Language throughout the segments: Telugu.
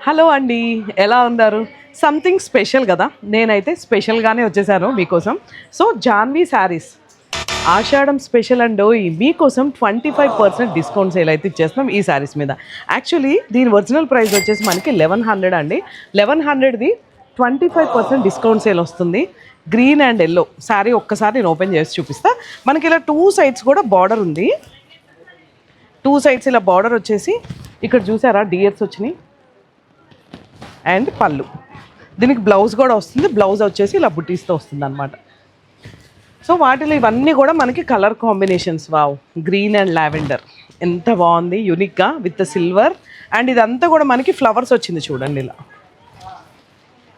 హలో అండి, ఎలా ఉన్నారు? సంథింగ్ స్పెషల్ కదా, నేనైతే స్పెషల్గానే వచ్చేసాను మీకోసం. So Janvi sarees Ashadham special and మీకోసం 25% డిస్కౌంట్ సేల్ అయితే ఇచ్చేస్తున్నాం ఈ శారీస్ మీద. యాక్చువల్లీ దీని ఒరిజినల్ ప్రైస్ వచ్చేసి మనకి 1100 అండి. 1100ది 25% డిస్కౌంట్ సేల్ వస్తుంది. గ్రీన్ అండ్ ఎల్లో శారీ ఒక్కసారి నేను ఓపెన్ చేసి చూపిస్తా. మనకి ఇలా 2 సైడ్స్ కూడా బార్డర్ ఉంది. 2 సైడ్స్ ఇలా బార్డర్ వచ్చేసి ఇక్కడ చూసారా డియర్స్ వచ్చినాయి. అండ్ పళ్ళు, దీనికి బ్లౌజ్ కూడా వస్తుంది. బ్లౌజ్ వచ్చేసి ఇలా బుటీస్తో వస్తుంది అనమాట. సో వాటిలో ఇవన్నీ కూడా మనకి colour combinations. Wow, green and lavender ఎంత బాగుంది యూనిక్గా విత్ సిల్వర్. అండ్ ఇదంతా కూడా మనకి ఫ్లవర్స్ వచ్చింది చూడండి. ఇలా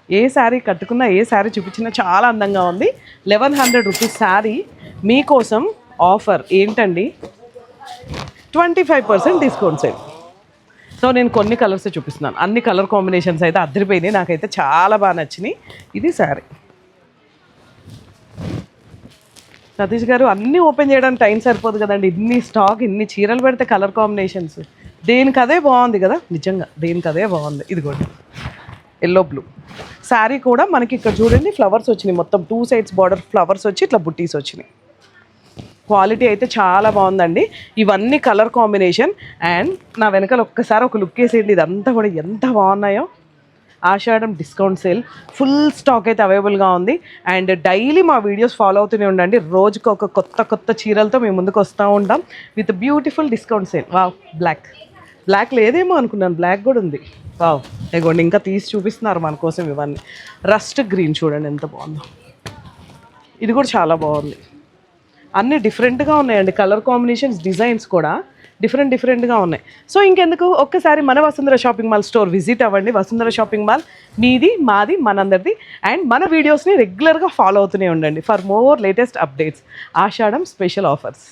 ఏ శారీ కట్టుకున్నా, ఏ శారీ చూపించినా చాలా అందంగా ఉంది. 1100 రూపీస్ శారీ మీకోసం ఆఫర్ ఏంటండి, 25% డిస్కౌంట్ సేల్. సో నేను కొన్ని కలర్స్ చూపిస్తున్నాను. అన్ని కలర్ కాంబినేషన్స్ అయితే అద్దరిపోయినాయి, నాకైతే చాలా బాగా నచ్చినాయి. ఇది శారీ. సతీష్ గారు అన్నీ ఓపెన్ చేయడానికి టైం సరిపోదు కదండి. ఇన్ని స్టాక్, ఇన్ని చీరలు పెడితే కలర్ కాంబినేషన్స్ దేనికి అదే బాగుంది కదా, నిజంగా దేనికి అదే బాగుంది. ఇది కూడా ఎల్లో బ్లూ శారీ కూడా మనకి ఇక్కడ చూడండి ఫ్లవర్స్ వచ్చినాయి. మొత్తం 2 సైడ్స్ బార్డర్ ఫ్లవర్స్ వచ్చి ఇట్లా బుట్టీస్ వచ్చినాయి. క్వాలిటీ అయితే చాలా బాగుందండి. ఇవన్నీ కలర్ కాంబినేషన్. అండ్ నా వెనకాల ఒక్కసారి ఒక లుక్ వేసేయండి, ఇదంతా కూడా ఎంత బాగున్నాయో. ఆషాఢం డిస్కౌంట్ సేల్ ఫుల్ స్టాక్ అయితే అవైలబుల్గా ఉంది. అండ్ డైలీ మా వీడియోస్ ఫాలో అవుతూనే ఉండండి. రోజుకు ఒక కొత్త చీరలతో మేము ముందుకు వస్తూ ఉంటాం with beautiful discount sale. Wow, black లేదేమో అనుకున్నాను, బ్లాక్ కూడా ఉంది. వావ్, ఇగోండి ఇంకా తీసి చూపిస్తున్నారు మన కోసం ఇవన్నీ. రస్ట్ గ్రీన్ చూడండి ఎంత బాగుందో. ఇది కూడా చాలా బాగుంది. అన్నీ డిఫరెంట్గా ఉన్నాయండి కలర్ కాంబినేషన్స్, డిజైన్స్ కూడా డిఫరెంట్గా ఉన్నాయి. సో ఇంకెందుకు, ఒక్కసారి మన Vasundhara shopping mall store visit అవ్వండి. వసుంధర షాపింగ్ మాల్ మీది, మాది, మనందరిది. అండ్ మన వీడియోస్ని రెగ్యులర్గా ఫాలో అవుతూనే ఉండండి for more latest updates. Ashadham special offers.